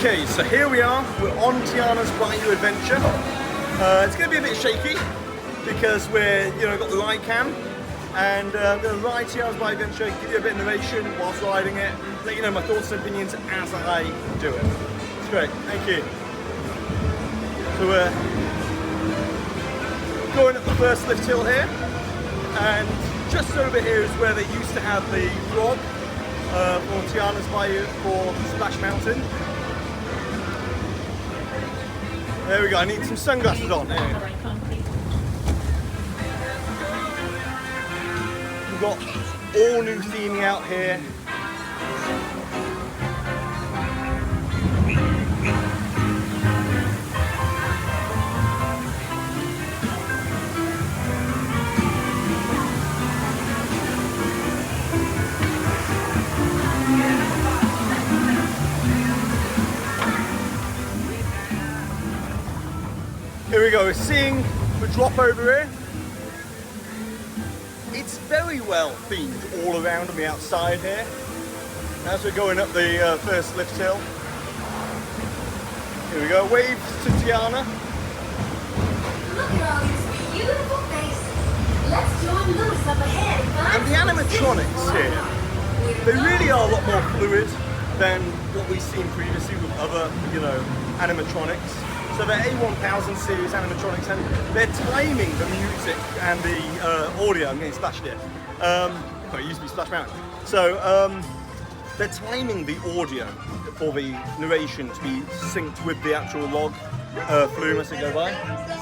Okay, so here we are. We're on Tiana's Bayou adventure. It's going to be a bit shaky because we're, got the ride cam, and I'm going to ride Tiana's Bayou adventure, give you a bit of narration whilst riding it, let you know my thoughts and opinions as I do it. It's great. Thank you. So we're going up the first lift hill here, and just over here is where they used to have the vlog for Tiana's Bayou for Splash Mountain. There we go, I need some sunglasses on. There we go. We've got all new theming out here. Here we go, we're seeing the drop over here. It's very well themed all around on the outside here. As we're going up the first lift hill. Here we go, waves to Tiana. Look at all these beautiful faces. Let's join Louis up ahead. And the animatronics here, they really are a lot more fluid than what we've seen previously with other, animatronics. So they're A1000 series animatronics, and they're timing the music and the audio. I'm getting splashed here. It used to be Splash Mountain. So they're timing the audio for the narration to be synced with the actual log flume as it go by.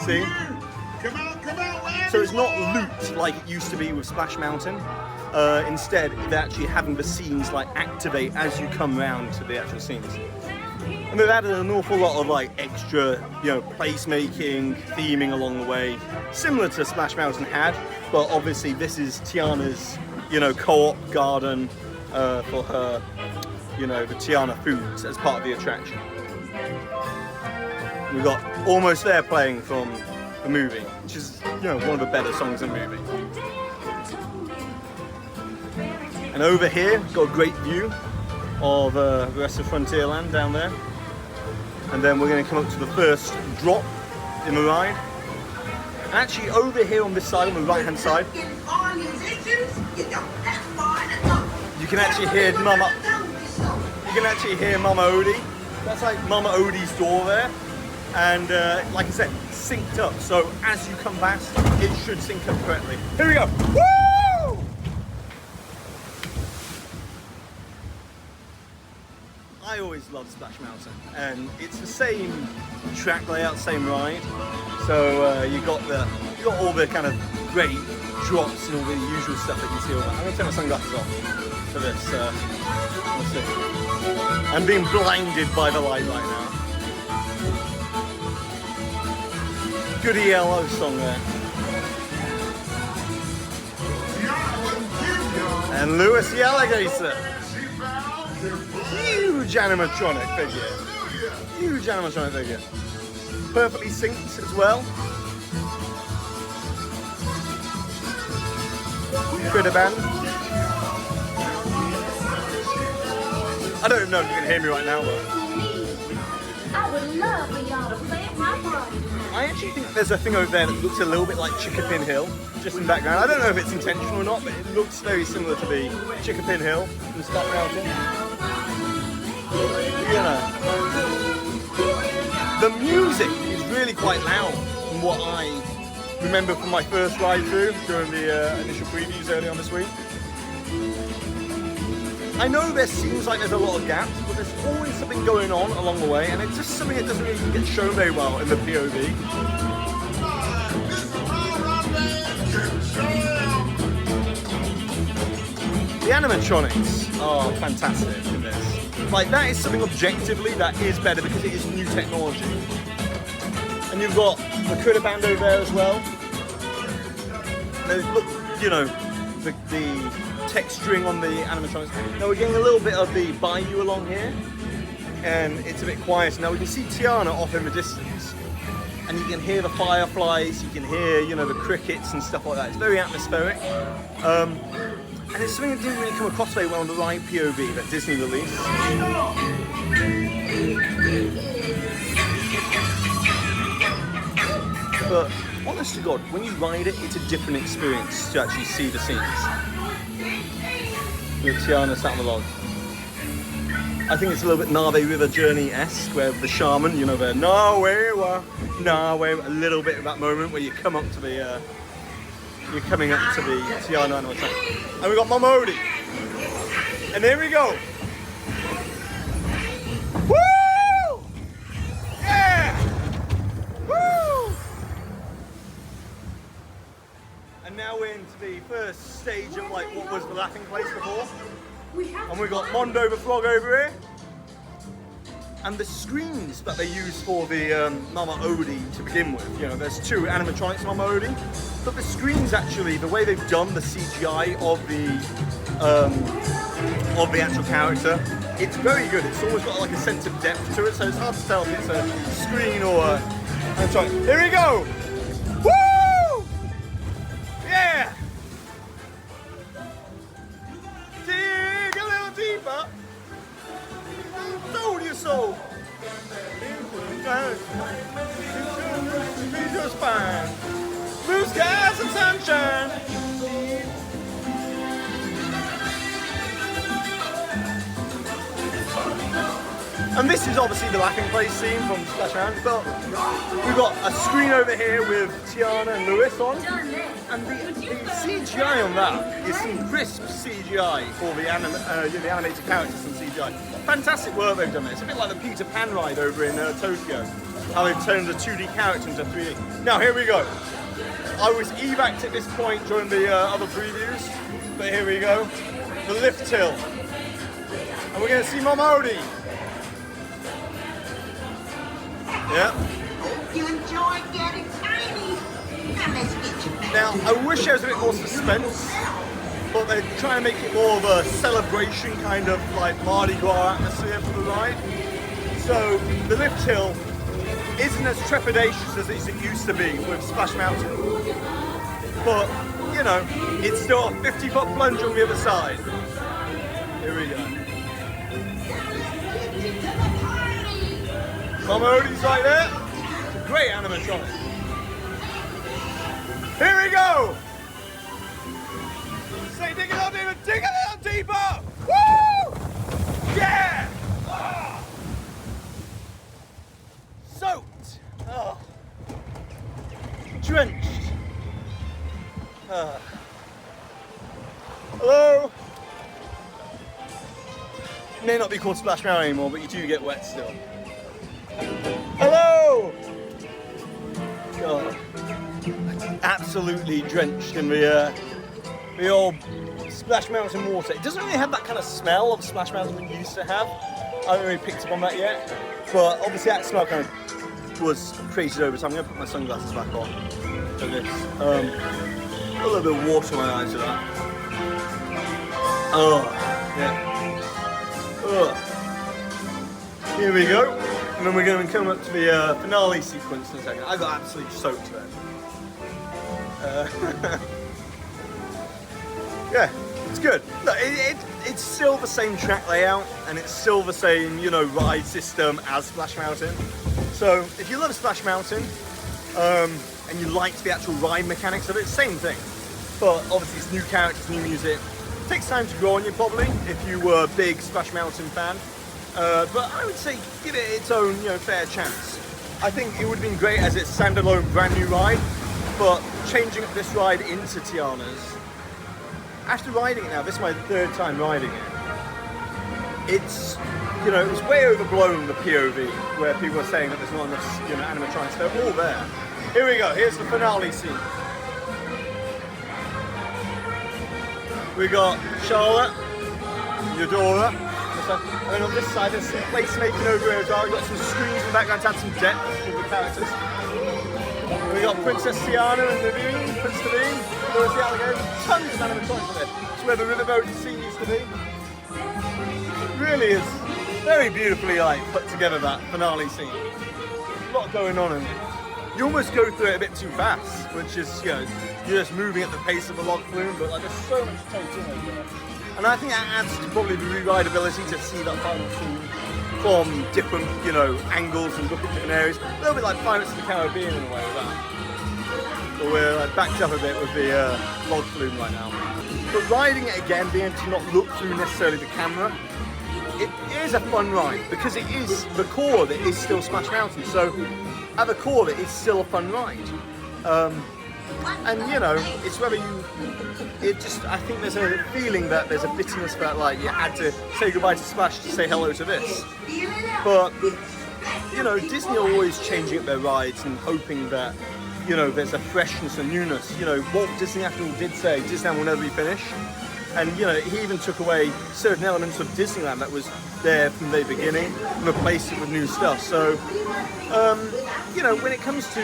See? So it's not looped like it used to be with Splash Mountain. Instead, they're actually having the scenes activate as you come round to the actual scenes. And they've added an awful lot of extra, placemaking, theming along the way, similar to Splash Mountain had, but obviously this is Tiana's, co-op garden for her, the Tiana foods as part of the attraction. We've got Almost There playing from the movie, which is, one of the better songs in the movie. And over here, we've got a great view of the rest of Frontierland down there. And then we're going to come up to the first drop in the ride. And actually over here on this side, on the right hand side, you can actually hear Mama Odie. That's Mama Odie's door there. And like I said, synced up. So as you come past, it should sync up correctly. Here we go. Woo! I always loved Splash Mountain, and it's the same track layout, same ride. So you got all the kind of great drops and all the usual stuff that you see all that. I'm gonna take my sunglasses off for this. Let's see. I'm being blinded by the light right now. Good ELO song there. And Louis the Alligator. Huge animatronic figure. Huge animatronic figure. Perfectly synced as well. Critter band. I don't know if you can hear me right now, but I would love for y'all to plant my part. I actually think there's a thing over there that looks a little bit like Chickapin Hill, just in the background. I don't know if it's intentional or not, but it looks very similar to the Chickapin Hill from Splash Mountain. The music is really quite loud from what I remember from my first ride through during the initial previews earlier on this week. I know there seems like there's a lot of gaps, but there's always something going on along the way, and it's just something that doesn't really get shown very well in the POV. The animatronics are fantastic in this. That is something objectively that is better because it is new technology. And you've got the critter band over there as well. Look, the texturing on the animatronics. Now we're getting a little bit of the Bayou along here, and it's a bit quiet. Now we can see Tiana off in the distance, and you can hear the fireflies, you can hear, the crickets and stuff like that. It's very atmospheric. And it's something that didn't really come across very well on the ride POV that Disney released. But honest to God, when you ride it, it's a different experience to actually see the scenes. With Tiana sat on the log. I think it's a little bit Nave River Journey-esque, where the shaman, you know, they're a little bit of that moment where you come up to the, you're coming up to the Tiana animal track. And we got Mama Odie. And here we go. Woo! Yeah! Woo! And now we're into the first stage of like what was the laughing place before. And we've got Mondo the frog over here. And the screens that they use for the Mama Odie to begin with, you know, there's two animatronics Mama Odie, but the screens actually, the way they've done the CGI of the actual character, it's very good. It's almost got like a sense of depth to it, so it's hard to tell if it's a screen or a animatronic. Here we go! Woo! Yeah! Dig a little deeper. Sold your soul. Into your spine. Blue skies and sunshine. And this is obviously the laughing place scene from Splashdown, but we've got a screen over here with Tiana and Lewis on, and the CGI on that is some crisp CGI for the animated characters and CGI. Fantastic work they've done there. It's a bit like the Peter Pan ride over in Tokyo, how they've turned a 2D character into 3D. Now here we go. I was evac at this point during the other previews, but here we go. The lift hill. And we're going to see Mama Odie. Yeah. Hope you enjoy getting tiny. Now let's get you back. Now, I wish there was a bit more suspense, but they're trying to make it more of a celebration kind of like Mardi Gras atmosphere for the ride. So the lift hill isn't as trepidatious as it used to be with Splash Mountain. But, you know, it's still a 50-foot plunge on the other side. Here we go. Mama Odie's right there. It's a great animatronic. Here we go. Say dig a little deeper, dig a little deeper. Woo! Yeah! Oh. Soaked. Oh. Drenched. Hello. It may not be called Splash Mountain anymore, but you do get wet still. Hello! God. Absolutely drenched in the old Splash Mountain water. It doesn't really have that kind of smell of Splash Mountain we used to have. I haven't really picked up on that yet. But obviously that smell kind of was created over time. I'm going to put my sunglasses back on for this. A little bit of water in my eyes for that. Oh, yeah. Oh. Here we go. And then we're going to come up to the finale sequence in a second. I got absolutely soaked there. Yeah, it's good. Look, it's still the same track layout, and it's still the same, you know, ride system as Splash Mountain. So if you love Splash Mountain, and you liked the actual ride mechanics of it, same thing. But obviously it's new characters, new music. It takes time to grow on you probably, if you were a big Splash Mountain fan. But I would say give it its own, you know, fair chance. I think it would have been great as its standalone brand new ride, but changing up this ride into Tiana's, after riding it now, this is my third time riding it, it's, you know, it was way overblown, the POV, where people are saying that there's not enough, you know, animatronics. They're all there. Here we go, here's the finale scene. We got Charlotte, Eudora, and then on this side there's some placemaking over here as well. We've got some screens in the background to add some depth with the characters. We got Princess Tiana and Naveen, Prince Naveen, Lewis the Alligator, tons of animatronics there. It's where the riverboat scene used to be. It really is very beautifully like put together, that finale scene. A lot going on in it. You almost go through it a bit too fast, which is, you know, you're just moving at the pace of a log flume, but like there's so much take in it. And I think that adds to probably the rewrideability to see that final scene from different, you know, angles and look at different areas. A little bit like Pirates of the Caribbean in a way with that. But we're like, backed up a bit with the log flume right now. But riding it again, being able to not look through necessarily the camera, it is a fun ride because it is, the core of it is still Splash Mountain. So at the core of it, it's still a fun ride. And you know, it's whether you, it just, I think there's a feeling that there's a bitterness about like you had to say goodbye to Splash to say hello to this. But, you know, Disney are always changing up their rides and hoping that, you know, there's a freshness and newness. You know, Walt Disney after all did say Disneyland will never be finished. And, you know, he even took away certain elements of Disneyland that was there from the beginning and replaced it with new stuff. So, you know, when it comes to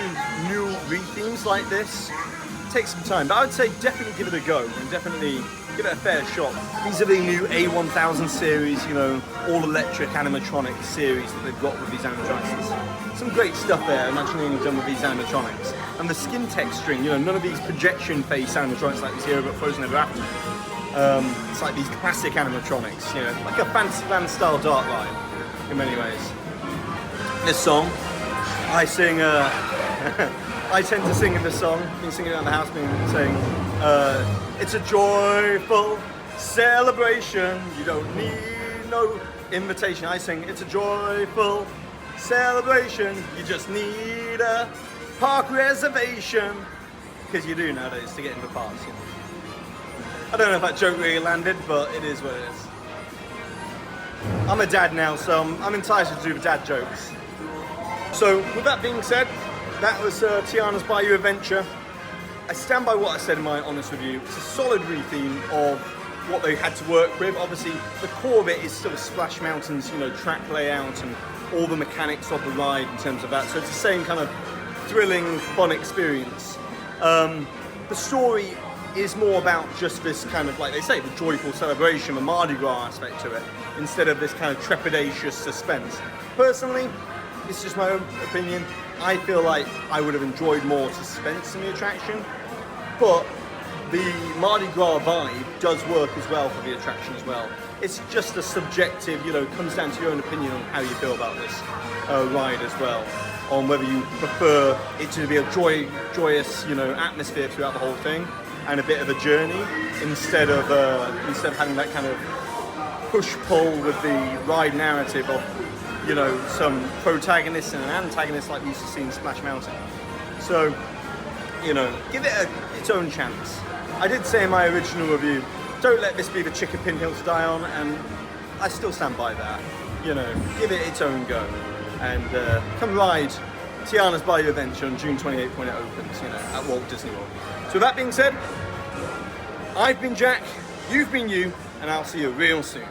new re-themes like this, it takes some time. But I would say definitely give it a go and definitely give it a fair shot. These are the new A1000 series, you know, all-electric animatronic series that they've got with these animatronics. Some great stuff there, imagining done with these animatronics. And the skin texturing, you know, none of these projection face animatronics like these here but Frozen Ever After. It's like these classic animatronics, you know, like a Fantasyland style dark ride in many ways. This song, I sing, I tend to sing in this song, been singing around the house, saying, it's a joyful celebration, you don't need no invitation. I sing, it's a joyful celebration, you just need a park reservation, because you do nowadays to get into parks. You know. I don't know if that joke really landed, but it is what it is. I'm a dad now, so I'm entitled to do the dad jokes. So with that being said, that was Tiana's Bayou adventure. I stand by what I said in my honest review. It's a solid re-theme of what they had to work with. Obviously, the core of it is still Splash Mountain's, you know, track layout and all the mechanics of the ride in terms of that. So it's the same kind of thrilling, fun experience. The story is more about just this kind of, like they say, the joyful celebration, the Mardi Gras aspect to it, instead of this kind of trepidatious suspense. Personally, it's just my own opinion. I feel like I would have enjoyed more suspense in the attraction, but the Mardi Gras vibe does work as well for the attraction as well. It's just a subjective, you know, comes down to your own opinion on how you feel about this ride as well, on whether you prefer it to be a joyous, you know, atmosphere throughout the whole thing, and a bit of a journey instead of having that kind of push-pull with the ride narrative of, you know, some protagonist and an antagonist like we used to see in Splash Mountain. So, you know, give it its own chance. I did say in my original review, don't let this be the chicken pin hill to die on, and I still stand by that. You know, give it its own go. And come ride Tiana's Bayou Adventure on June 28th when it opens, you know, at Walt Disney World. So with that being said, I've been Jack, you've been you, and I'll see you real soon.